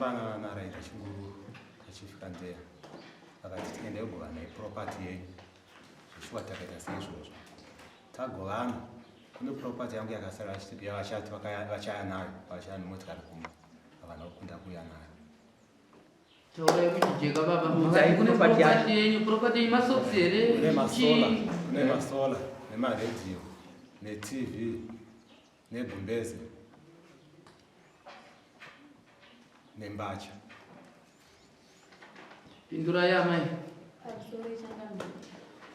takambana naraira chinguru achifika ndeya akati tiende kugovana iproperty yenyu zvishuwa takaita seizvozvo tagovana kune property yangu yakasara yavashati vachaya nayo vachaya nemotikari kumba havana kukunda kuuya nayo. Taura kujeka baba makati kune property yenyu property imasofts here kune masola nemaredio netv negumbeze nembacha. Pindura ya mai Sorry changani.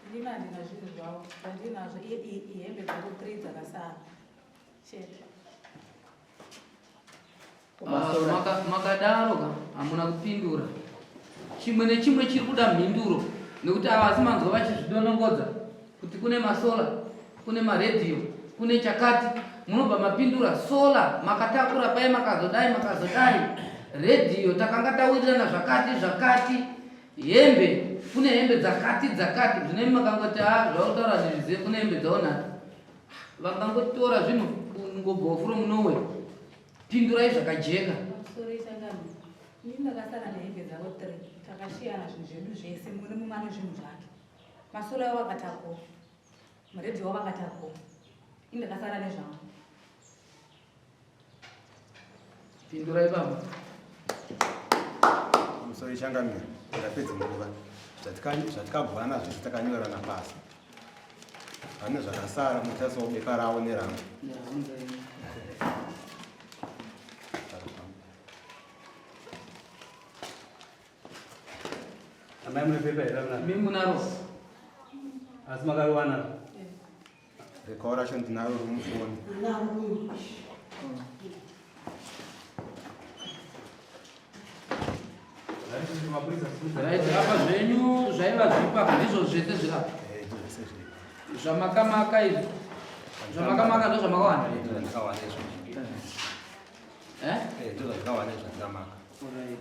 Ndina ndina zvinhu zvavo pandinazvo ihembe dzako 3 dzakasara chete. Makadaro ka hamuna kupindura chimwe nechimwe chiri kuda mhinduro nekuti avasi manzwa vachizvidonongodza kuti kune masola kune maredhiyo kune chakati munobva mapindura sola makatakura pai makazodai redhiyo takanga tawirirana zvakati hembe kune hembe dzakati zvine makangoti zvautaura ndizvizive kune hembe dzaonhata vakangotora zvinhu ngobva from nowhere. Pindurai zvakajeka. Sorry changani. Ini ndakasara nehembe dzako 3 takashiyana zvinhu zvedu zvese mune mumano zvinhu zvake. Masola yavo akatako maredhiyo wavo akatako ini ndakasara nezvangu. Pindurai baba. Sorry changani ndapedza nguva zvatikabvana zvese takanyorana pasi pane zvakasara mutaso beka ravo nerangu. Amai mune pepa here mna? Mimi munaro. Asi makariwana? Rekawo racho ndinaro rumufoni. Right, apa zvenyu zvaiva zvipaka ndizvo zvese zvirapa. Zvamakamaka izvi. Zvamakamaka ndo zvamakawana. Ndakawana izvo. Ndo zvakawana izvo ndakamaka. Alright.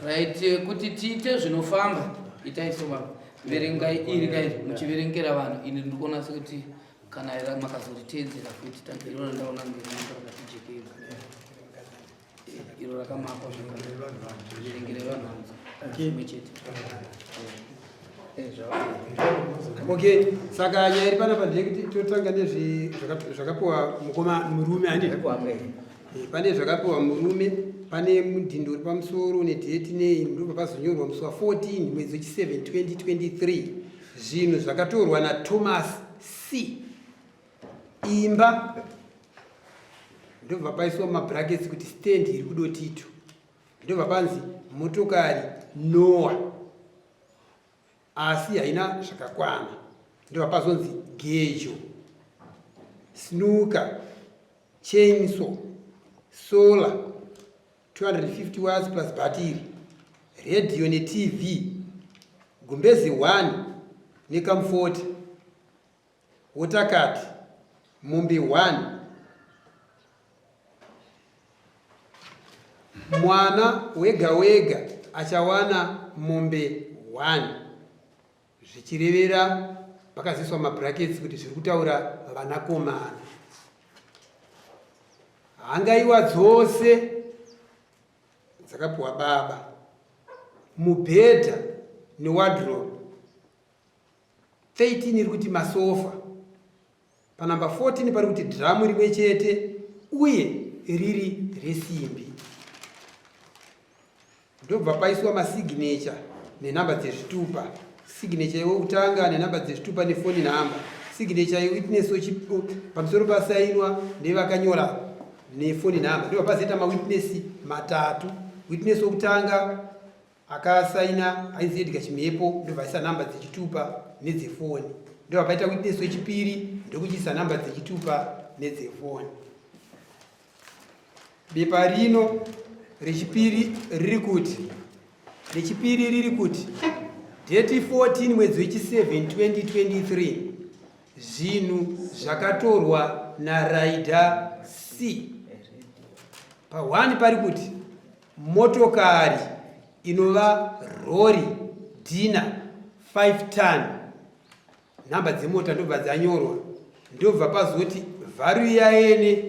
Right, kuti tiite zvinofamba itai so baba verengai iri guys muchiverengera vanhu ini ndikuona sekuti kana era makazoriteedzera kuti tangiriro ndaona ngemuntu rakatijekei iro rakamakwa zveverengere vanhu kimwe chete. Okay, saka nyaya iri panapa ndeyekuti totanga nezvakapiwa murume handi pane zvakapiwa murume pane mudhindo uri pamusoro nedheti nei ndobva pazonyorwa musi wa14 mwedzi wechi7 2023 zvinhu zvakatorwa naThomas C imba ndobva paiswa mabhrakets kuti stand iri kudotito ndobva panzi motokari Noah asi haina zvakakwana ndobva pazonzi gejo snooker chainsaw solar 250 watts plus battery, radio ne TV, gumbezi 1 ne comfort, watercard, mombe 1. Mwana wega achawana mombe 1. Zvichirevera pakaziswa mabrakets kuti zviri kutaura vanakomana. Hangaiwa dzose dzakapiwa baba, mubhedha newardrobe 13 iri kuti masofa, panamba 14 pari kuti dhamu rimwe chete uye riri resimbi. Ndobva paiswa masignature nenhamba dzezvitupa, signature yekutanga nenhamba dzezvitupa nefoni nhamba, signature yewitness pamusoro pasainwa nevakanyora nefoni nhamba. Ndobva pazoita mawitness matatu. Witness wokutanga akasaina ainzi Edgar Chimepo ndobva aisa nhamba dzechitupa nedzefoni. Ndobva paita witness wechipiri ndokuchiisa nhamba dzechitupa nedzefoni. Bepa rino rechipiri riri kuti date 14 mwedzi wechi7 2023 zvinhu zvakatorwa naRaida C. Pa1 pari kuti motokari inova rori Dina 5 ton, nhamba dzemota ndobva dzanyorwa, ndobva pazoti value yaene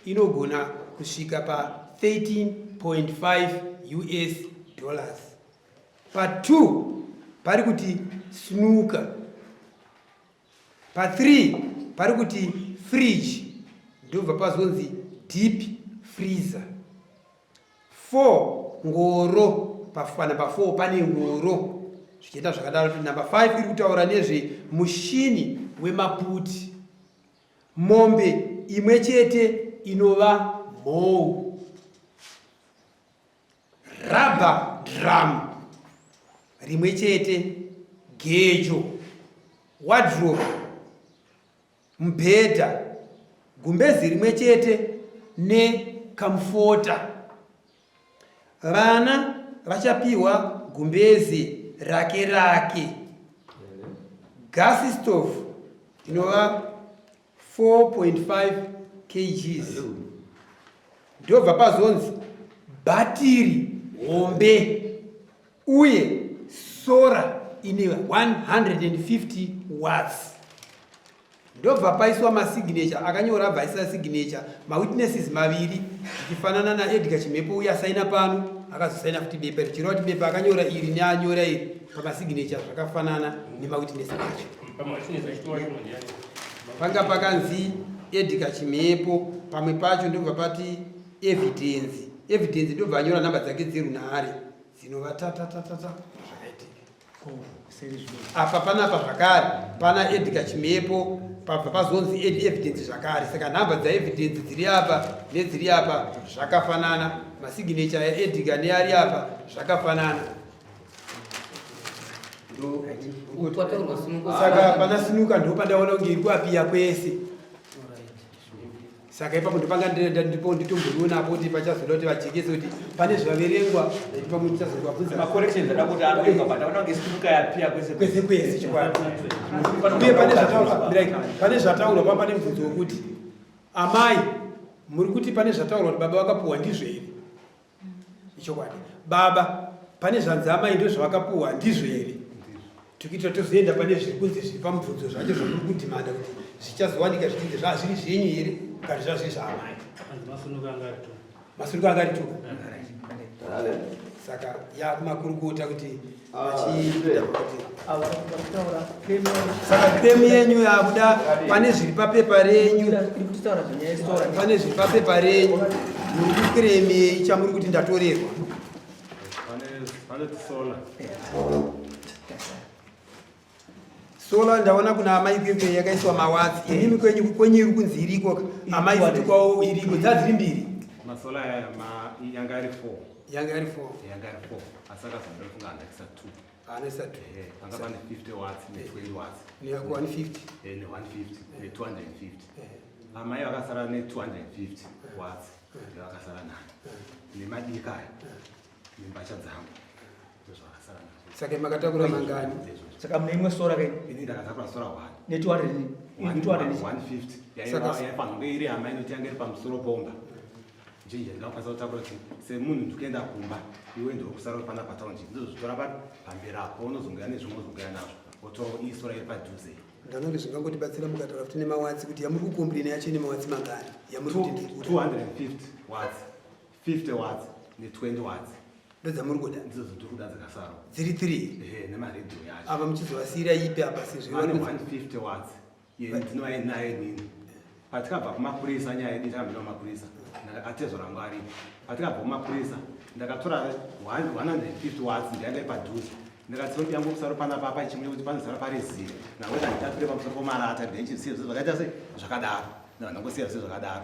inogona kusvika pa $13.5 US. Pa2 pari kuti snooker. Pa3 pari kuti fridge, ndobva pazonzi deep freezer. 4 ngoro, panamba 4 pane ngoro, zvichienda zvakadaro. Namba 5 iri kutaura nezve mushini wemaputi. Mombe imwe chete inova mhou. Rubber drum rimwe chete, gejo. Wardrobe, mubhedha, gumbezi rimwe chete nekamufota. Vana vachapiwa gumbezi rake. Gas stove inova 4.5 kgs. Ndobva pazonzi bhatiri hombe uye sora ine 150 watts. Ndobva paiswa masignature akanyora bvaisa signature mawitnesses maviri ichifanana naEdgar Chimepo uya saina pano akazosaina futi bepa richireva kuti bepa akanyora iri neanyora iri pamasignature zvakafanana nemawitness acho. Panga pakanzi Edgar Chimepo, pamwe pacho ndobva pati evidence ndobva anyora namba dzake dzerunhare dzinova zvakaitika. Apa panapa zvakare pana Edgar Chimepo, pabva pazonzi evidence zvakare. Saka nhamba dzaevidence dziri apa nedziri apa zvakafanana, masignature yaEdgar neari apa zvakafanana. Saka pana sinuka ndo pandaona kunge iri kuapiya kwese. Saka ipapo ndopanga ndipo nditomboonapo kuti pachazoda kuti vajekese kuti pane zvaverengwa pamwe tichazovabvunza macorrections ada kuti anoitwa but aona kunge sinuka yapiya kwese chikwadi. Uye pane zvataurwa pa pane mubvunzo wekuti amai muri kuti pane zvataurwa kuti baba vakapuhwa ndizvo here? Ichokwadi. Baba pane zvanzi amai ndo zvavakapuhwa ndizvo here? Tikitira tozoenda pane zviri kunzi zviri pamubvunzo zvacho zvamuri kudhimanda kuti zvichazowanika zvichinzi zvazviri zvenyu here kana zvazviri zvaamai. Masunuka angarituka. Saka yakumakurukota kuti saka claim yenyu yakuda pane zviri papepa renyu, pane zviri papepa renyu muri kukremei chamuri kuti ndatorerwa. Sola ndaona kuna amai kwekwe yakaiswa mawatsi. Inimi kwenyu iri kunzi iriko, amai futi kwawo iriko. Dzadziri mbiri. Masola yanga ari 4. Yanga ari 4. Asaka zvindofunga andakisa 2. Anesa 2. Panga pane 50 watts ne 20 watts. Ni 150. Ne 150 ne 250. Amai vakasara ne 250 watts. Vakasara nayo. Nemadika aya. Nembacha dzangu. Ndozvakasara nayo. Saka makatakura mangani. saka mune imwe sora kai ini ndakatakura sora 1 ne 250 yaifanira kunge iri hama inoti yange iri pamusoro pomba njenje ndakakwanisa kutakura kuti semunhu ndikuenda kumba iwe ndokusara pana pataunji ndozvitora pamberi apo unozongera nezvimwe uzongera nazvo wotora isora iri padhuze. Ndanori zvingangotibatsira mukataura kuti nemawatsi kuti yamuri kukomplaina yacho nemawatsi mangani yamuri kuti 250 watts 50 watts ne 20 watts ndozamuri kuda ndizo zviri kuda dzakasara dziri 3 nemaredhiyo yacho apa muchizovasiyira ipi apa sezvivane 150 watts ndinovainayo nini patikabva kumapurisa nyaya yedu takambira kumapurisa atezo rangu aripo patikabva kumapurisa ndakatora 150 watts ndianga ipadhuze ndikati kuti yangu kusaro pana papa chimwe kuti panozara pari zive nangoti nditapire pamusoro pomarata ndechisiya zvakaita se zvakadaro ndangosiya zve zvakadaro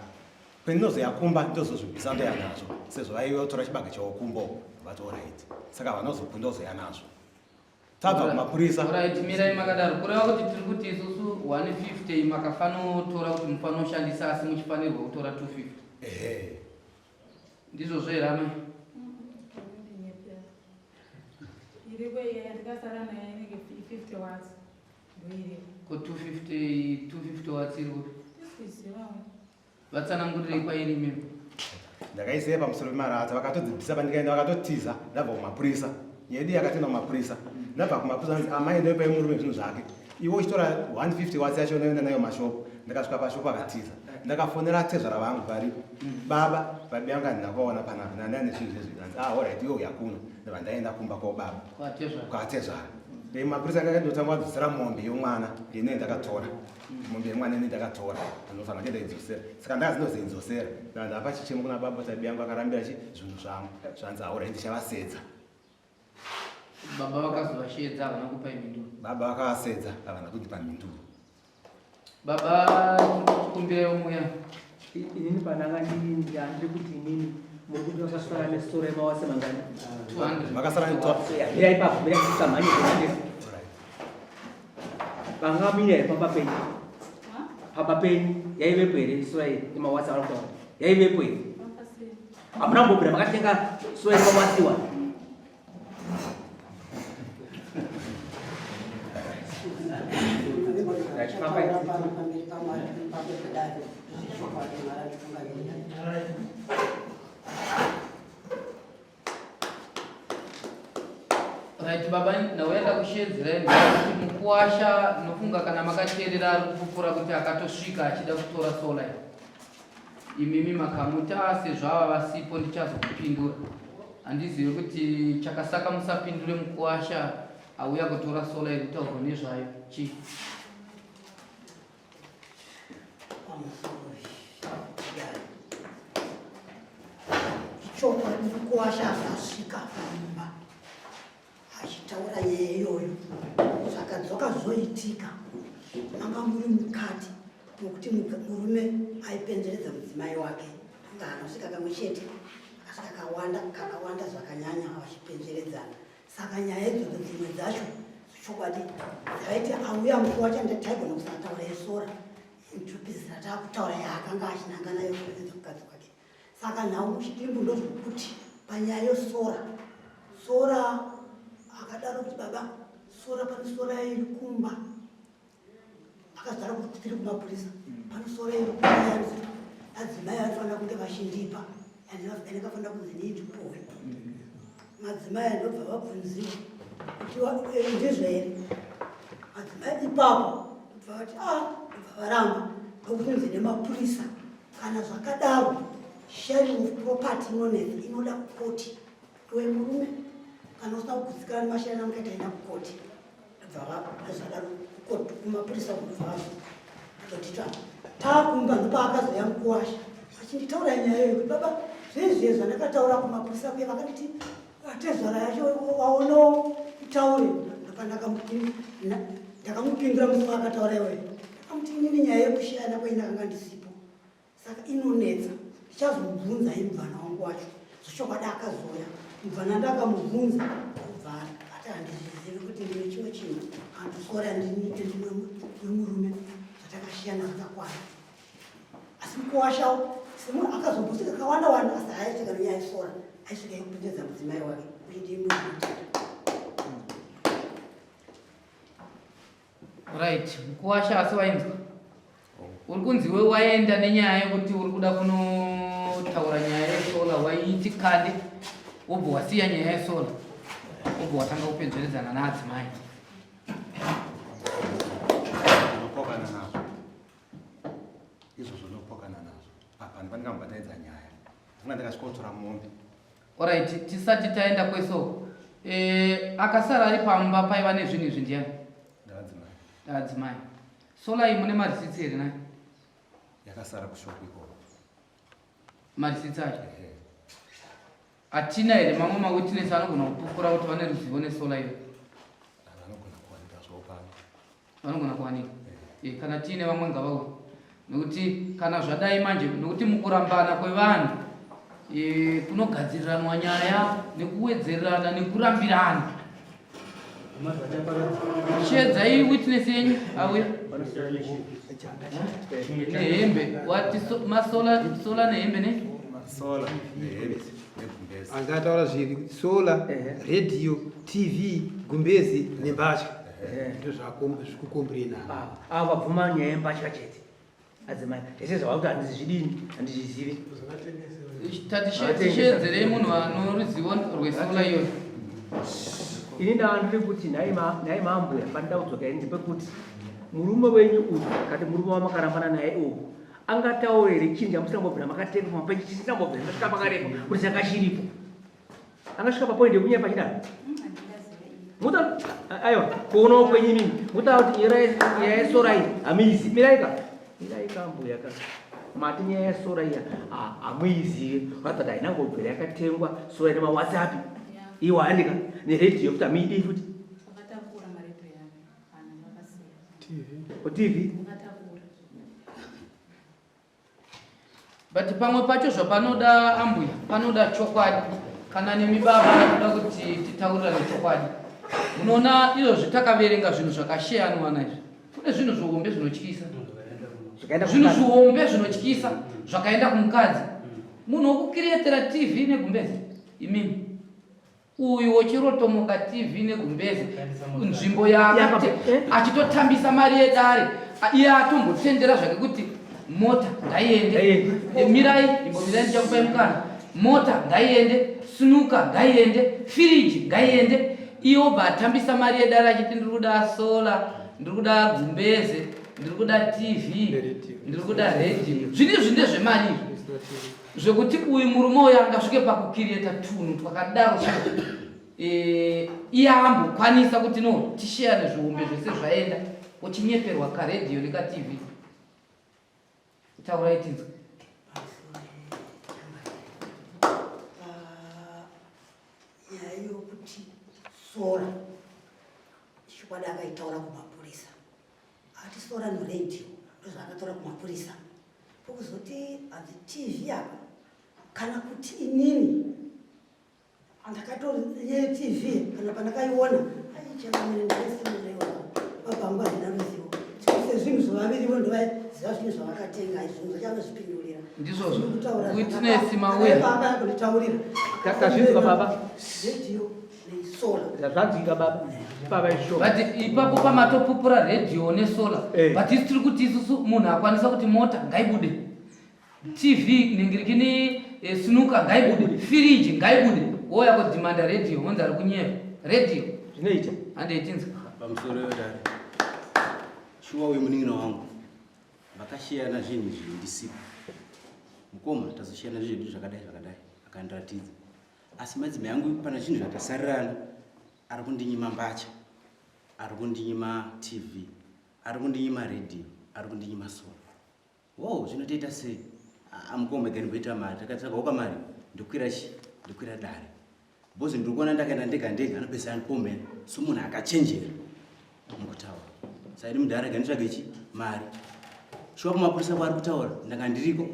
pendinozoyakumba ndozozvibvisa ndoya nazvo sezvo vaivotora chibage chawokumbo vatorit saka vanozokunda ozoya nazvo tabva kumapurisa right mirai makadaro kureva kuti tiri kuti isusu 150 makafanotora kuti mufanoshandisa asi muchifanirwa kutora 250 ndizvo zveramai Iriko yandikasara naye inenge 50 watts. Ndoiriko. Ko 250 watts iri kuti. Tisizivawo. Vatsanangurire kwairi mimi. Ndakaisiya pamusoro pemaradza vakatodzibvisa pandikaenda vakatotiza ndabva kumapurisa. Nyedi yakatenda kumapurisa. Ndabva kumapurisa amai ndopai murume zvinhu zvake. Iwo uchitora 150 watts yacho unoenda nayo mashopu. Ndakasvika pashopu akatiza. Ndakafonera tezvara vangu vari baba yangu andakaona panapa nandane zvinhu zvezvi. Alright iwo yakuna. Ndabva ndaenda kumba kwababa. Kwatezvara. Mapurisa akandotanga kudzosera mombe yomwana ine ndakatora. Mombe yomwana ine ndakatora. Anofanira kuenda idzosera. Saka ndakazodzosera. Ndapa chichemo kuna baba tabi yangu akarambira zvinhu zvangu. Zvanzi alright ndichavasedza. Baba vakazovashedza havana kupa minduru. Baba vakavasedza havana kundipa minduru. Baba kumbire umuya. Inini pananga ndiri kuti inini muri kuti vakaswara nesoro yemawase mangani 200. Makasara mira ipapo mira kusamhanya kunandesi vanga mira here pamba penyu yaivepo here sora yemawase avanokutaura yaivepo here hamuna mbobvira makatenga sora yemawasiwa Right, baba ndawenda kushedzera kuti mukuwasha nofunga kana makateerera ari kupupura kuti akatosvika achida kutora sola imimi makamuta sezvava vasipo ndichazokupindura handizivi kuti chakasaka musapindure mukuwasha auya kutora sola iri kutaurwa nezvayo chi chokwadi kuwasha akasvika pamba achitaura nyaya iyoyo zvakadzoka zoitika manga muri mukati nokuti murume aipenzeredza mudzimai wake anga anosvika kamwe chete akasvika kakawanda zvakanyanya vachipenjeredzana saka nyaya idzodzo dzimwe dzacho chokwadi dzaiti auya mukuwacha ndataigona kusataura yesora mutupizira taakutaura yaakanga achinanga nayo kuedza kukadzi kwake saka nhau muchidimbu ndozvokuti panyaya yesora akadaro kuti baba sora pane sora iri kumba akazara kuti tiri kumapurisa pane sora iri kumba yanzi adzimai anofanira kunge vachindipa andikafanira kunzi niitipowe madzimai andobva vabvunziwa kuti ndizvere madzimai ipapo bva vati bva varamba nokunzi nemapurisa kana zvakadaro sharing of property inonezi inoda kukoti iwe murume kana usina kugutsikana nemashare namukaita ina kukoti zvadaro kumapurisa kubva atotita taakumba ndopaakazoya mukuwasha achinditaura nyaya yoyo kuti baba zvezviye zvandakataura kumapurisa kuye vakanditi atezvara yacho waono itaure ndakamupindura musi waakataura iweyo ndakamuti inini nyaya yekushiyana kwaindakanga ndisipo saka inonetsa ndichazomubvunza imubvana wangu wacho zvochokwadi akazoya mubvana ndakamubvunza kubvara ati handizvizivi kuti ndine chimwe chinhu handisora ndinite ndimwe murume zvatakashiyana zvakakwana asi mukuwashawo semunhu akazobvusika kawanda wanda asi aitika nenyaya yesora aisvika ikupendedza mudzimai wake kuidimuita right mukuwasha asi wainzwa uri kunziwe waenda nenyaya yekuti uri kuda kunotaura nyaya yesola waiiti kande wobva wasiya nyaya yesola wobva watanga kupenzeredzana naadzimai unopokana nazvo izvozvo unopokana nazvo apa ndipandingambataedza nyaya ndinga ndikasvikotora mombe alright tisati taenda kwesoko akasara ari pamba paiva nezvinhu izvi ndiani adzimai sola iyi mune marisitsi here nayo yakasara kushopu ikoko marisitsi acho hatina here mamwe mawitness anogona kupupura kuti vane ruzivo nesola iyo vanogona kuwanika zvopano vanogona kuwanika kana tiine vamwe ngavauya nekuti kana zvadai manje nekuti mukurambana kwevanhu kunogadziriranwa nyaya nekuwedzererana nekurambirana shedzai witness yenyu auya nehembe wati masola nehembe ne sola nehembe negumbezi. Angataura zviri sola, radio, TV, gumbezi nembatya. Ndizvo zvikukombrena. Ava bvuma nyaya yembatya chete. Adzimai, zvese zvavakuti handizvidini, handizvizivi. Tatichedzerei munhu anoruzivo rwesola iyoyo. Ini ndandiri kuti nhai mambuya panida kudzoka ini ndipekuti murume wenyu uyu kati murume wamakarambana naye uyu angataura here chinhu chamusingambobvira makatenga mapenji chisingambobvira ndasvika pakarepo kuti chakachiripo angasvika papoindi yekunyaya pachidaro muta aiwa kuonawo kwenyu inini mutaa kuti nyaya yesora iyi hamiizi miraika mbuya ka mati nyaya yesora iya hamuizive vatati hainangobvira yakatengwa sora ine mawhatsapp iwandika neredhiyo kuti hamiidii futi TV but pamwe pacho zvapanoda ambuya panoda chokwadi kana nemibaba toda kuti titaurirane chokwadi. Munoona izvo zvitakaverenga zvinhu zvakasheyanwa naizvi kune zvinhu zvihombe zvinotyisa, zvinhu zvihombe zvinotyisa zvakaenda kumukadzi. Munhu wokukiretera TV negumbezi imimi uyu wochirotomoka TV negumbezi nzvimbo yake achitotambisa mari yedare iye atombotendera zvake kuti mota ngaiende, mirai imbomirai ndichakupai mukana, mota ngaiende, sunuka ngaiende, firiji ngaiende. Iwo batambisa mari yedare achiti ndiri kuda sola, ndiri kuda gumbeze, ndiri kuda TV, ndiri kuda radio. Zvinizvi ndezvemari zvekuti uyu murume uyu angasvike pakukirieta tunhu twakadaro iye ambokwanisa kuti no tisheyane zvihombe zvese zvaenda uchinyeperwa karedhiyo nekaTV. Taurai tinzwe. Nyaya yokuti sora chikwadi akaitaura kumapurisa ati sora noredhiyo ndozvaakataura kumapurisa pokuzoti hadzi TV apa kana kuti inini andakatoreye TV kana pandakaiona aichakamire ndaisimaiona vabhangu hazina ruzivo sezvinhu zvavavirivo ndovaziva zvinhu zvavakatenga zvinhu zvachanozvipindurira ndizvozvo witness mauya baba akunditaurira takazvinzwa baba redhiyo nesola zvazvanzwika baba izvo but ipapo pamatopupura redhiyo nesola but isi tiri kuti isusu munhu akwanisa kuti mota ngaibude, TV ningirikini sunuka ngaibude, firiji ngaibude, woya kudhimanda redhiyo monzi ari kunyepa redhiyo zvinoita handeitinzwa pamusoro yodare shuwa uyu munin'ina wangu vakashiyana zvinhu zviri ndisipo mukoma tazoshiyana zvinhu zvakadai akandiratidza asi madzimai angu pana zvinhu zvatasarirana ari kundinyima mbatya, ari kundinyima TV, ari kundinyima redhiyo, ari kundinyima sola. Wow, zvinotoita sei? Mukoma ganibhoita mari takatsvagawo kamari ndokwira dare bhozi ndiri kuona ndakaenda ndega anopesa andipomera somunhu akachenjera mukutaura saidi mudhara ganitsvaga ichi mari shuwa kumapurisa kwari kutaura ndanga ndiriko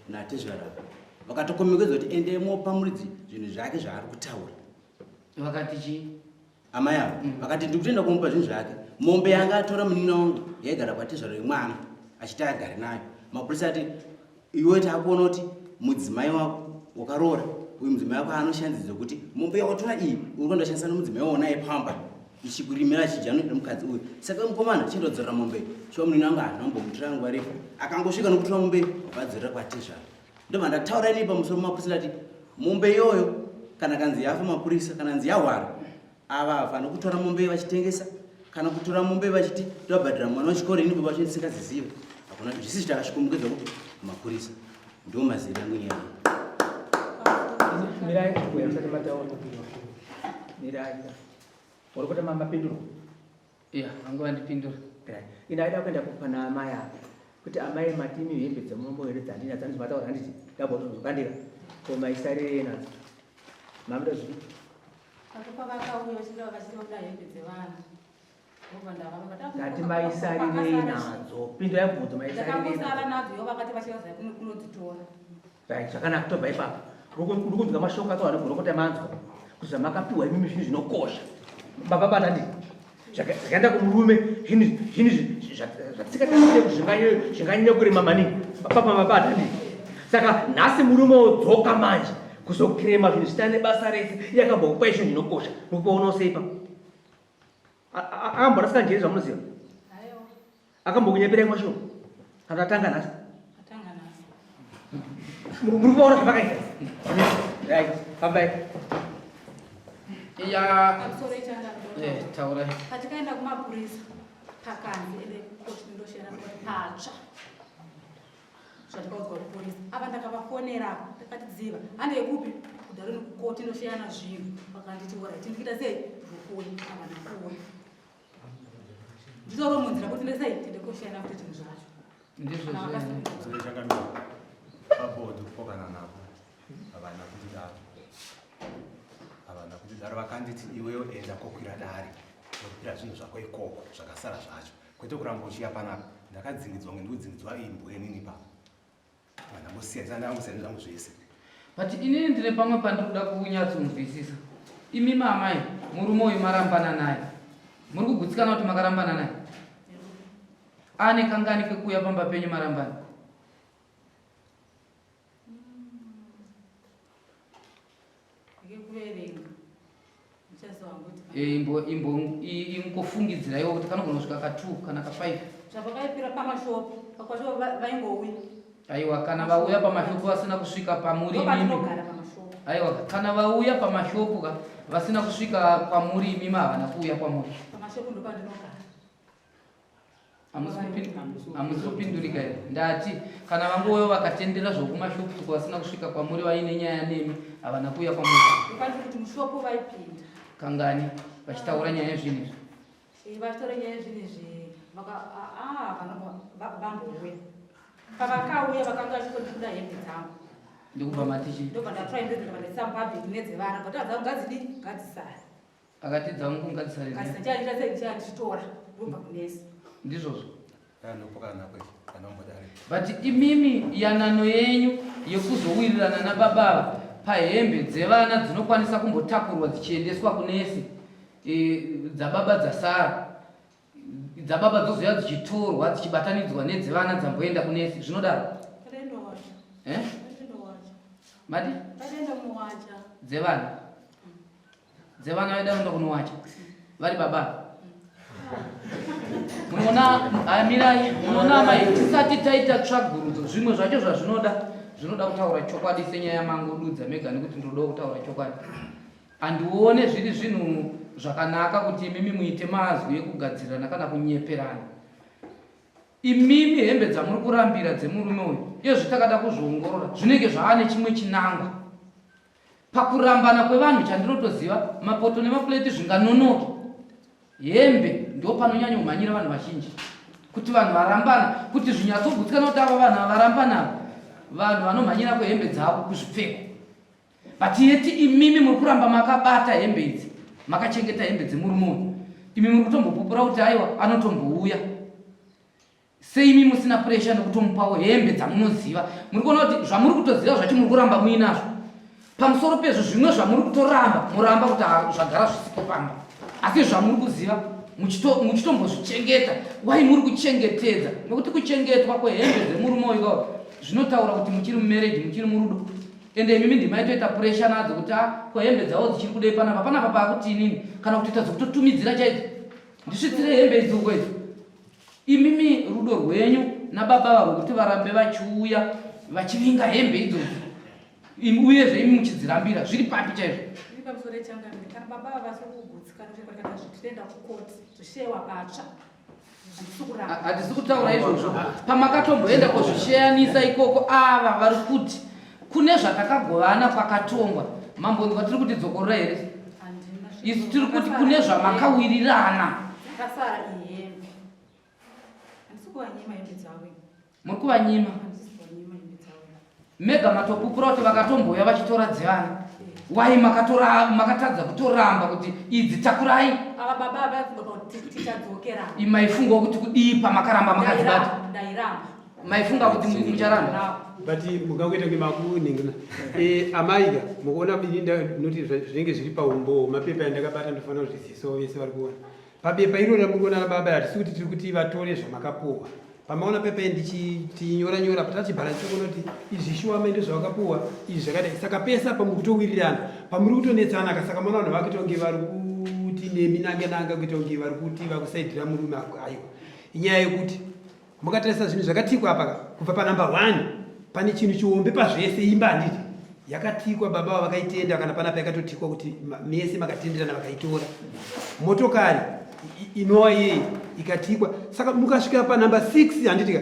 natezvarapa vakatokomekedza kuti endei mopa muridzi zvinhu zvake zvaari kutaura. Vakati chii? Amai avo vakati ndiri kutoenda kumupa zvinhu zvake. Mombe yanga atora munin'ina wangu yaigara kwatezvaro yemwana achiti agare nayo. Mapurisa ati iwe takuona kuti mudzimai wako wakaroora uyu mudzimai wako anoshandidzwa kuti mombe yawatora iyi uri kundoshandisa nomudzimai wako naye pamba ichikurimira achidya nomukadzi uyu. Saka mukomana chindodzorera mombe shuwa munin'ina wangu hanombomutora nguva refu akangosvika nokutora mombe vadzorera kwatezvaro. Ndobva ndataura ini pamusoro mapurisa ati mombe iyoyo kana kanzi yafa mapurisa kana kanzi yahwara ava hafana kutora mombe vachitengesa kana kutora mombe vachiti tobhadhira mwana wechikoro ini baba chindisingaziziva hakuna zvisi takasvikomukedzwa kuti mapurisa ndo maziri angu nyaya. Mirai kuyamsati mataona mirai uri kutama mapinduro iya angu andipindura ina aida kuenda kupana amai apa kuti amai matimi hembe dzemombo here dzandina dzanzi mataura handiti ndabotozokandira komaisarire nadzo mamida zvi ndati maisarirei nadzo pindo yabvunzo maisarirei zvakanaka tobva ipapo uri kunzwa mashoko atova negurokota manzwa kuti zvamakapiwa imimi zvinhu zvinokosha baba batandi zvakaenda kumurume zvinhu zvatsikataire kuti zvinganyanya kurema maningi papa mabatandi Saka nhasi murume wodzoka manje kuzokrema zvinhu zvisina nebasa rese yakamboupa izvo zvinokosha nokuona useipa akamborasika njeri zvamunoziva Aiwa, akambokunyeperai mashoko kana atanga nhasi atanga nhasi. muri kuvaona zvapakaita fambai Pamusoro ichanga taurai. patikaenda kumapurisa pakanzi ende koti ndosiyana kuti patsva zvatikaudzwa kupurisa apa ndakavafonera ndakatidziva hande yekupi kudharo nekukoti ndosiyana zvinhu vakanditi orit ndikuita sei zvokoni apa ndakuona nditoro munzira kuti ndesei tende kosiyana kuti zvinhu zvacho Ndizvo Kana zvene. vakasi- Zile chakamira pabodhi kupokana navo havana kuti daro havana kuti daro vakanditi iweyo enda kokwira dare nokukwira zvinhu zvako ikoko zvakasara zvacho kwete kuramba uchiya panapa ndakadzingidzwa kunge ndikudzingidzwa imbwenini papa vandambosiyana ndangosiyana zvangu zvese But inini ndine pamwe pandinoda kunyatsonzwisisa. Imi mamai murume uyu marambana naye. Muri kugutsikana kuti makarambana naye. Ane kangani kekuuya pamba penyu marambana. ndikuverenga ndichaziva kuti Ingofungidzira iwo kuti kanogona kusvika ka2 kana ka5. zvavakaipira pamashopu pakwashopu vaingouya Aiwa, kana vauya pamashopu vasina kusvika pamuri imimi. ndopandinogara pamashopu Aiwa, kana vauya pamashopu vasina kusvika kwamuri imimi havana kuuya kwamuri. pamashopu ndopandinogara Hamusi kupindurika here. Ndati kana vangouya vakatendera zvokumashopu vasina kusvika kwamuri vaine nyaya nemi havana kuuya kwamuri. ndopandiri kuti mushopu vaipinda Kangani vachitaura nyaya yezvinhu izvi. vachitora nyaya yezvinhu izvi vambouya pavakauya vakanga vachikondikuda hembe dzangu Ndikubva matichi. ndobva ndatraindedzera vandaisa mupabhiki nedzevana kuti adza ngadzidi ngadzisari Akati dzangu ngadzisari. ngadzisachiaita sei ndichitora ndobva kunesi Ndizvozvo. anopokana kwese kana umbodare But imimi yanano yenyu yekuzowirirana nababa pahembe dzevana dzinokwanisa kumbotakurwa dzichiendeswa kunesi dzababa dzasara dzababa dzozoya dzichitorwa dzichibatanidzwa nedzevana dzamboenda kunesi zvinodaro tadendowacha mati tadenda muwacha dzevana vaida kunowacha vari baba munoona amirai munoona mai tisati taita tsvagurudzo zvimwe zvacho zvinoda kutaura chokwadi senyaya mangodudza mega nekuti ndoda kutaura chokwadi andione zviri zvinhu zvakanaka kuti imimi muite mazwi ekugadzirirana kana kunyeperana. Imimi hembe dzamuri kurambira dzemurume uyu izvo takada kuzviongorora zvinenge zvaane chimwe chinangwa pakurambana kwevanhu. Chandinotoziva mapoto nemapuleti zvinganonoki, hembe ndo panonyanya kumhanyira vanhu vazhinji kuti vanhu varambana, kuti zvinyatsogutsika kuti ava vanhu varambana vanhu vanomhanyira kwehembe dzavo kuzvipfeko. But yeti imimi muri kuramba makabata hembe idzi, makachengeta hembe dzemurume uyu. Imi muri kutombopupura kuti aiwa anotombouya. Sei imi musina pressure nekutomupawo hembe dzamunoziva? Muri kuona kuti zvamuri kutoziva zvacho muri kuramba muinazvo. Pamusoro pezvo zvimwe zvamuri kutoramba muramba kuti zvagara zvisipo pamba. Asi zvamuri kuziva muchitombozvichengeta. Wai muri kuchengetedza? Nekuti kuchengetwa kwehembe dzemurume uyu zvinotaura kuti muchiri mumarriage, muchiri murudo. Ende imimi ndimaitoita pressure nadzo kuti kwehembe dzavo dzichiri kudai panapa pakuti inini kana kuti tazokutotumidzira chaidzo ndisvitsire hembe idzi uko idzi. Imimi rudo rwenyu nababa vavo kuti varambe vachiuya vachivinga hembe idzodzo uyezve imi muchidzirambira zviri papi chaizvo? iri pamusoro echangamiri kana baba vasiri kugutsikana zvekakana zvititenda kukoti zvishewa patsva hatisi kutaura izvozvo. Pamakatomboenda kozvisheyanisa ikoko ava vari kuti kune zvatakagovana kwakatongwa mambonzwa tiri kuti dzokorora here? Isu tiri kuti kune zvamakawirirana. akasara ihembe handisi kuvanyima hembe dzavo Muri kuvanyima handisi kuvanyima hembe dzavo mega matopupura kuti vakatombouya vachitora dzevana. Wai makatadza kutoramba kuti idzi takurai ava baba avaziva kuti tichadzokerana maifungwa kuti kudii pamakaramba makadzibata? ndairamba Maifunga kuti mucharamba? But mukakuita ngemakuningina amaika mukuona bilinda noti zvinenge zviri paumbo mapepa andakabata ndofanira kuzvizivisawo vese vari kuona pabepa irona muri kuona baba hatisi kuti tiri kuti vatore zvamakapuhwa pamaona pepe ndichinyora nyora patachibhala chikonoti izvi shuwa mende zvavakapuwa izvi zvakadai saka pesa pamuri kutowirirana pamuri kutonetsanaka saka maona vanhu vakuitonge vari kuti neminangenanga kuitonge vari kuti vakusaidhira murume aiwa inyaya yekuti mukatarisa zvinhu zvakatikwa apa kubva panamba 1 pane chinhu chiombe pazvese imba handiti yakatikwa baba vavakaitenda kana panapa yakatotikwa kuti mese makatenderana vakaitora motokari inowa yei ikatikwa saka mukasvika panamba 6 handitika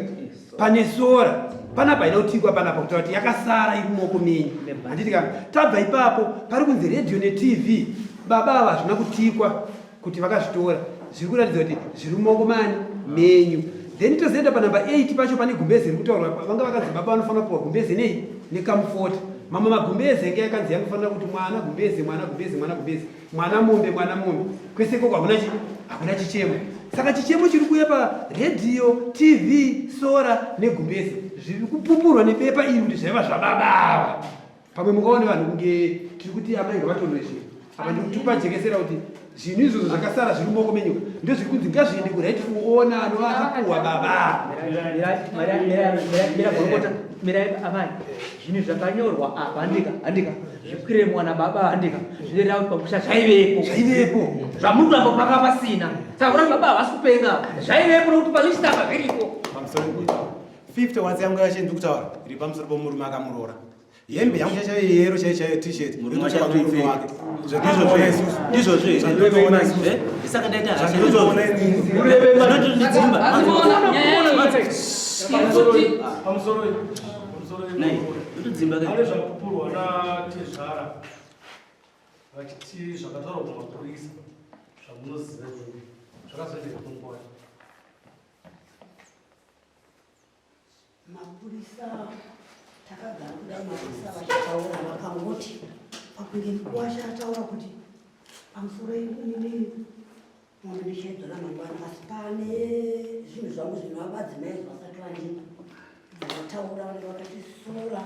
pane sora panapa inotikwa panapa kutaura kuti yakasara iri mumaoko menyu handitika tabva ipapo pari kunzi radio netv baba ava hazvina kutikwa kuti vakazvitora zviri kuratidza kuti zviri mumaoko mani menyu then tozoenda panamba 8 pacho pane gumbezi riri kutaurwa vanga vakanzi baba vanofanira kupuwa gumbezi nei nekamufoti mama magumbezi enge yakanzi yanofanira kuti mwana gumbezi mwana mombe kwese koko hakuna chichemo saka chichemo chiri kuuya paredhiyo tv sora negumbezi zviri kupupurwa nepepa iri kuti zvaiva zvababava pamwe mukaone vanhu kunge tiri kuti amai ngavatonore zvinhu apa ndikutupajekesera kuti zvinhu izvozvo zvakasara zviri mumaoko menyuka ndozviri kunzi ngazviende kurit kuona anoakapuwa baba mirai amai zvinhu zvakanyorwa apa handika zvikwire mwana baba handika zvinoreva kuti pamusha zvaivepo zvamuri kuramba kupaka pasina saka kuramba baba havasi kupenga zvaivepo nokuti pazvichitamba zviripo 50 wanzi yangu yachinzi kutaura iri pamusoro pomurume akamuroora hembe yangu chaichayo yero chaichayo t-shirt murume wake zvakapupurwa natezvara vachiti zvakataurwa kumapurisa zvamunoziva zvakazoita kunguva mapurisa takagara kudai mapurisa vachitaura vakangoti pakunge nguva chataura kuti pamusoro inini mwana ndichaidzora mangwana asi pane zvinhu zvangu zvinovadzimai vasati vandini vakataura vanenge vakati sora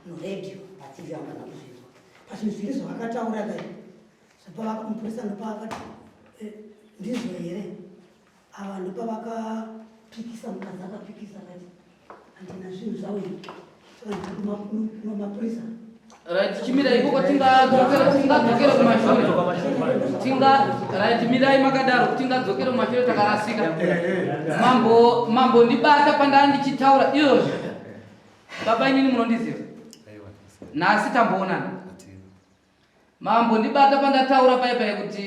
noredhiyo ativi angana kuzvinzwa pazvinhu zviri zvavakataura dai mupurisa ndopavakati ndizvo here ava ndopavakapikisa mukadzi akapikisa kati handina zvinhu zvavo mapurisa chimirai ikoko tingadzokere kumashure mirai makadaro tingadzokere kumashure takarasika mambo ndibata pandanga ndichitaura iyozvo baba inini munondiziva nhasi tamboonana mambo ndibata pandataura paipai kuti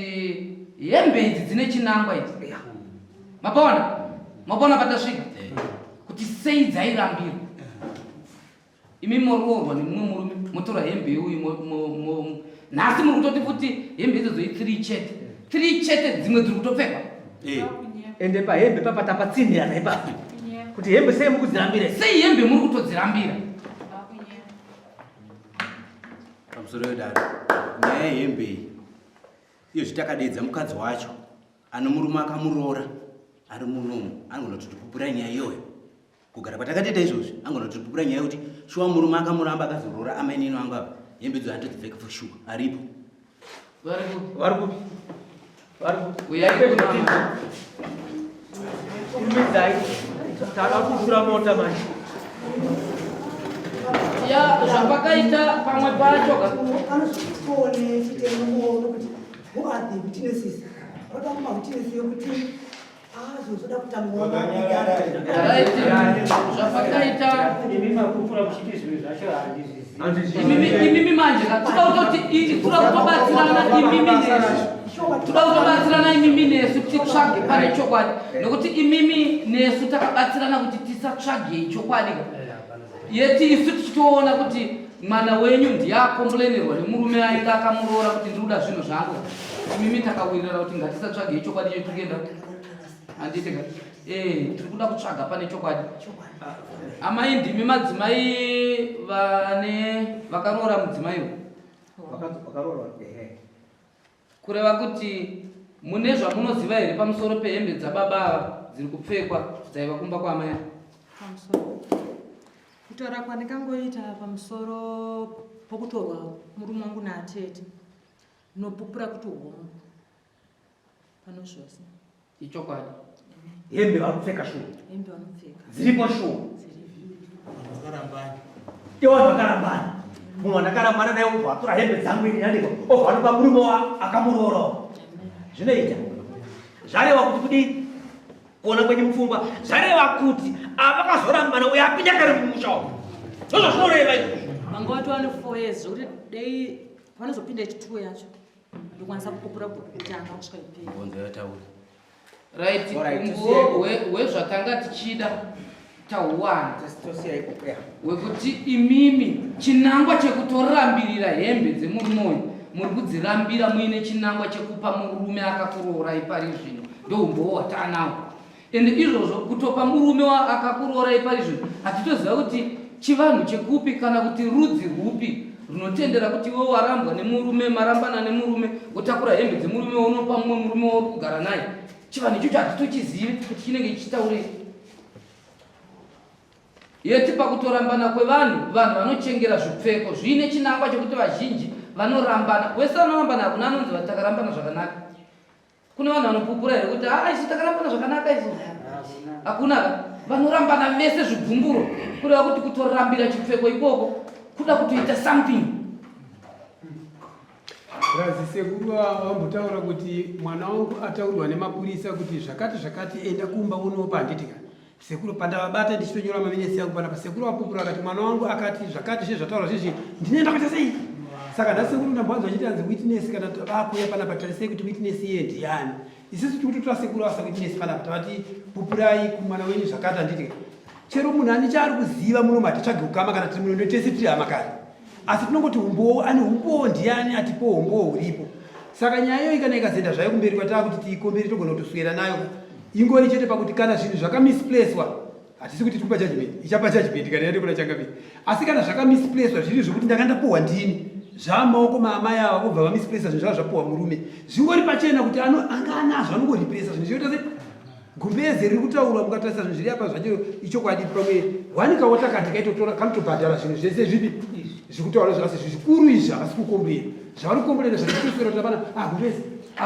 hembe idzi dzine chinangwa idzi mapaona patasvika kuti sei dzairambirwa imi moroorwa nemumwe murume motora hembe uyu nhasi muri kutoti futi hembe idzodzo 3 chete dzimwe dziri kutopfekwa ende pahembe papa tapatsinirana ipapo kuti hembe sei muri kudzirambira sei hembe muri kutodzirambira pamusoro yodaro nyaya yehembe iyi iyo zvitakadedza mukadzi wacho ano murume akamuroora ari munomu angona kuti tipupura nyaya iyoyo kugara kwatakateta izvozvi angona kuti tipupura nyaya yekuti shuwa murume akamuramba akazoroora amainino angu apa hembe idzo handitodzipfeka for shuwa aripo vari kupi uyaikurumidzai tada kupfura mota manje ya zvapakaita pamwe pacho panozvitone chitemuono kuti muadhi kutinesisi rakakuma kutinesi yokuti azozoda kutamua zvapakaita imimi manje toda kutobatsirana imimi nesu titsvage pane chokwadi nokuti imimi nesu takabatsirana kuti tisatsvagei chokwadi yeti isu tichitoona kuti mwana wenyu ndiyakombolenerwa nemurume ainge akamuroora kuti ndikuda zvinhu zvangu imimi takawirira kuti ngatisatsvagei chokwadi chedu tikuenda handiti tiri kuda kutsvaga pane chokwadi amai ndimi madzimai vakaroora mudzimaiwo kureva kuti mune zvamunoziva here pamusoro pehembe dzababa dziri kupfekwa dzaiva kumba kwaamai kutaura kwandikangoita pamusoro pokutorwa murume wangu naatete nopupura kuti hongu pano zvose ichokwadi hembe vanopfeka shuwa hembe vanopfeka dziripo shuwa Vakarambana. iwo vakarambana mumwe ndakarambana naye ubva atora hembe dzangu ini yandiko obva anopa murume akamuroora zvinoita zvareva kuti kudii kuona kwenye mupfungwa zvareva kuti avakazorambana uye apinda kare mumusha umu zvozvo zvinoreva izvozvo vanga watova ne4 years zvokuti dei vanozopinda chituo yacho ndokwanisa kupupura kutanga kusvika ipera bonzo yataura right umbo wezvatanga tichida tawana wekuti imimi chinangwa chekutorambirira hembe dzemurume uyu muri kudzirambira muine chinangwa chekupa murume akakuroorai pari zvino ndoumbowo watanawo ende izvozvo kutopa murume akakuroorai pari zvino hatitoziva kuti chivanhu chekupi kana kuti rudzi rwupi runotendera kuti iwe warambwa nemurume marambana nemurume wotakura hembe dzemurume unopa mumwe murume wori kugara naye chivanhu ichocho hatitochizivi kuti chinenge chichitaurei yeti pakutorambana kwevanhu vanochengera zvipfeko zviine chinangwa chekuti vazhinji vanorambana wese vanorambana hakuna anonzi vatakarambana zvakanaka kune vanhu vanopupura here kuti isu takarambana zvakanaka isu hakuna vanorambana vese zvibvumburo kureva kuti kutorambira chipfeko ikoko kuda kutoita something. Sekuru vambotaura kuti mwana wangu ataurirwa nemapurisa kuti zvakati enda kumba unopa handitika sekuru pandavabata ndichitonyora maminesi yangu panapa sekuru vapupura akati mwana wangu akati zvakati zvezvataura zvizvi ndinoenda kuita sei saka ndasekuru ndambwanza achiti anzi witness kana vakuya panapa tarisei kuti witness iye ndiani isusu tikutotora sekuru asa witness panapa tavati pupurai kumwana wenyu zvakati handitika chero munhu ane chaari kuziva muno matitsvage ukama kana tiri munondo tese tiri hama kare asi tinongoti umbowo ane umbowo ndiani atipo umbowo uripo saka nyaya iyo ikana ikazoenda zvayo kumberi kwataa kuti tiikomberi togona kutoswera nayo ingori chete pakuti kana zvinhu zvakamisplacwa hatisi kuti tikupa judgment ichapa judgment kana yati kuna changamiri asi kana zvakamisplacwa zviri zvokuti ndakandapohwa ndini zvamaoko maamai ava vobva vamisplacwa zvinhu zvava zvapohwa murume zvingori pachena kuti anga anazvo anongoripresa zvinhu zvoita se gumbeze riri kutaurwa mukatarisa zvinhu zviri apa zvacho ichokwadi pamwe wanika kati kaitotora kanotobhadhara zvinhu zvese zvipi zvikutaura zvakasi zvikuru izvi havasi kukombrera zvavari kukombrera zvachitoswera kuti apana gumbeze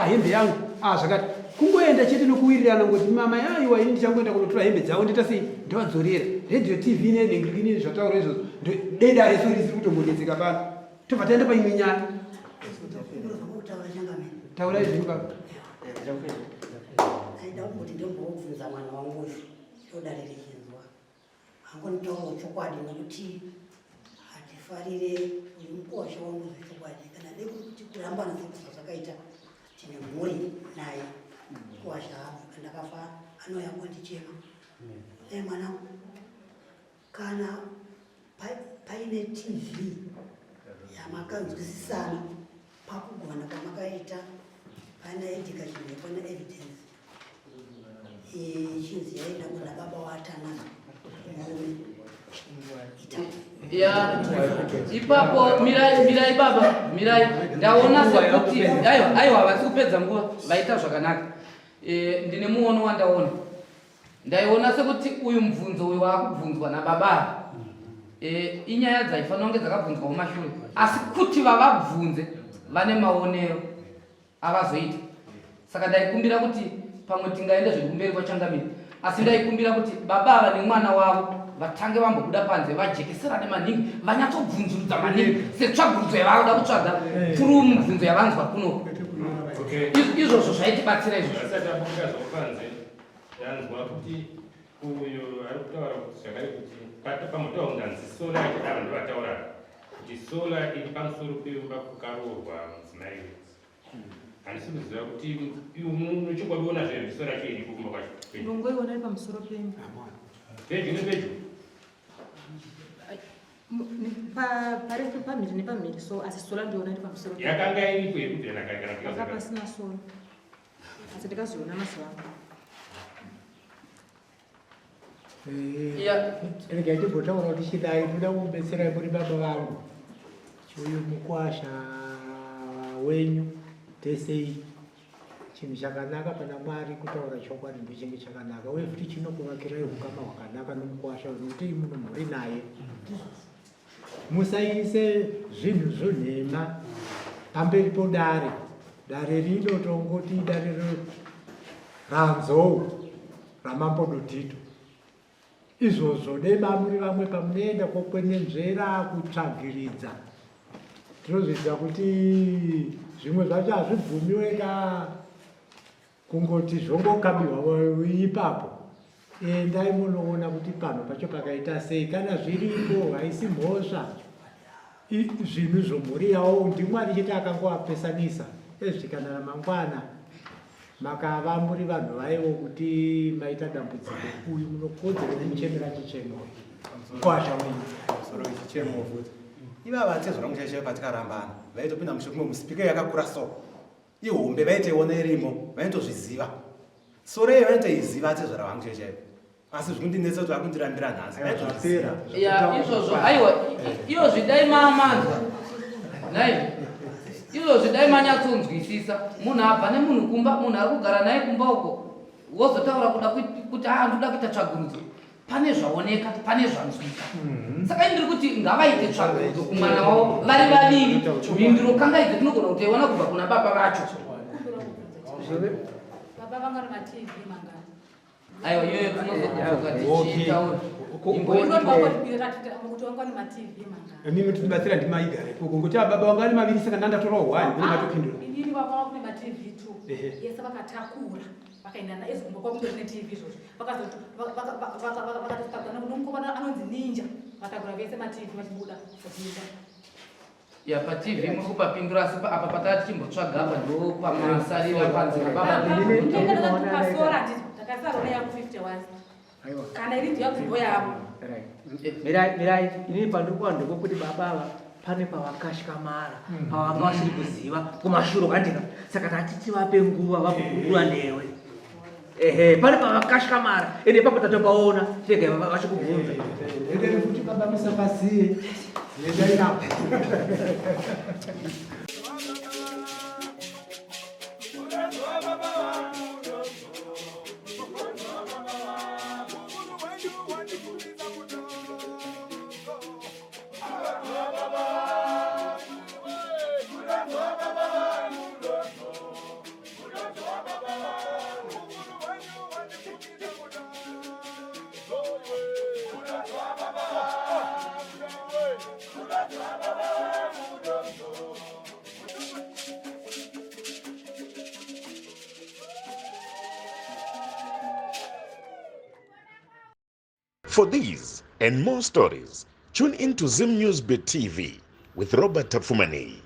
hembe yangu zvakati kungoenda chete nokuwirirana ngoti mama yaiwa ini ndichangoenda kunotora hembe dzavo ndita sei ndovadzorera radio tv nenengirikini zvataura izvozvo denda resu risiri kutombodetseka pano tobva taenda paimwe nyaya taura izvini baba aida kuti ndombobvunza mwana wangu uyu ndodaririkinzwa angonditaurawo chokwadi nokuti hatifarire uri mukuwasha wangu zvechokwadi kana dekuti kurambana sekusa zvakaita tine mhuri naye kuwasha ndakafa anoyangwa ndichema mwanangu kana paine tv yamakanzwisisana pakugwana kwamakaita pana education pana evidence chinzi yaenda kuna baba watanazo ipapo mirai baba mirai ndaona sekuti aiwa havasi kupedza nguva vaita zvakanaka ndine muono wandaona ndaiona sekuti uyu mubvunzo uyu waakubvunzwa nababa inyaya dzaifanira kunge dzakabvunzwa mumashure asi kuti vavabvunze vane maonero avazoita saka ndaikumbira kuti pamwe tingaenda zvekumberi kwachangamiri asi ndaikumbira kuti baba ava nemwana wavo vatange vambobuda panze vajekeserane maningi vanyatsobvunzurudza maningi setsvagurudzo yavanoda kutsvaga pfuru mubvunzo yavanzwa kuno izvozvo zvaitibatsira izvozvopanze yanzwa kuti uyo ari kutaura kuti zvakare kuti pamotaura kunganzi sola yachidaro ndovataura kuti sola iri pamusoro peimba kukaroorwa mudzimai handisi kuziva kuti unochingwabiona zvesola cho iripo kumba kwacho ndongoiona iri pamusoro peimba pedyo nepedyo pamhiri nepamhiri so asi sola ndiona iri pamusoro yakanga iripo yekuti aka pasina sola asi ndikazoona mazuva regai ndimbotaura kuti chidai ndoda kumubetserai muri baba vangu chiuyu mukwasha wenyu tesei chinhu chakanaka pana mwari kutaura chokwadi ndochinge chakanaka uye futi chinokuvakirai ukama hwakanaka nomukwasha nokuti muno muri naye musaise zvinhu zvonhema pamberi podare rino tongoti dare ranzou ramambodo Tito. Izvozvo dei muri vamwe pamunoenda kokwenenzvera kutsvagiridza. Tinozviziva kuti zvimwe zvacho hazvibvumiwe kungoti zvongokabirwa ipapo. Endai munoona kuti pano pacho pakaita sei, kana zviripo haisi mhosva. Zvinhu zvomhuri yavo ndiMwari chete akangovapesanisa. Ezvikana ramangwana makava muri vanhu vaivo kuti maita dambudziko uyu munokodzera kumuchemera chichemo. Kwasha wenyu. Soro chichemo futi. Ivava tezvora muchaichaiva patikarambana. Vaitopinda mushumo musipika yakakura so. Ihombe vaiteiona irimo, vaitozviziva. Soro iyo vaitoiziva tezvora vangu chaichaiva. Asi zvekundinetsa kuti vakundirambira nhasi. Vaitozviziva. Ya, izvozvo aiwa iyo zvidai maamanza. Nai. Iyo zvidai manyatsonzwisisa. Munhu abva nemunhu kumba, munhu ari kugara naye kumba uko. Wozotaura kuda kuti ndoda kuita tsvagurudzo. Pane zvaoneka, pane zvanzwika. Saka ndiri kuti ngavaite tsvagurudzo kumwana wavo vari vaviri. Mhinduro kangaidze tinogona kutoiona kubva kuna baba vacho. Baba vangari maTV mangani. Aiwa iyoyo tinozokuvuka tichitaura. Mimi tinobatsira ndimaigarepo kungoti baba vangu vari maviri saka ndandatorawo one kune matopindura. Inini vakaona kune maTV 2 yese vakatakura vakaenda naye zvikumba kwakutori neTV izvozvo vakatostakana nomukomana anonzi Ninja vatakura vese maTV vachibuda vachiita ya paTV muri kupapindura asi apa patati chimbotsvaga apa ndo pamasarira panzira papasora ndakasarona yangu 50 wasi kana iri ndiyo nzvimbo yavo. Mirai inini pandikuwa ndikokuti babava pane pavakashkamara pavanga vasiri kuziva kumashuro kandika saka tatiti vape nguva vakukurura newe. Pane pavakashkamara ende ipapo tatopaona tega vachikubvunza enderi kuti baba musapaziye endai napo. For these and more stories, tune in to Zim News Beat TV with Robert Tafumani.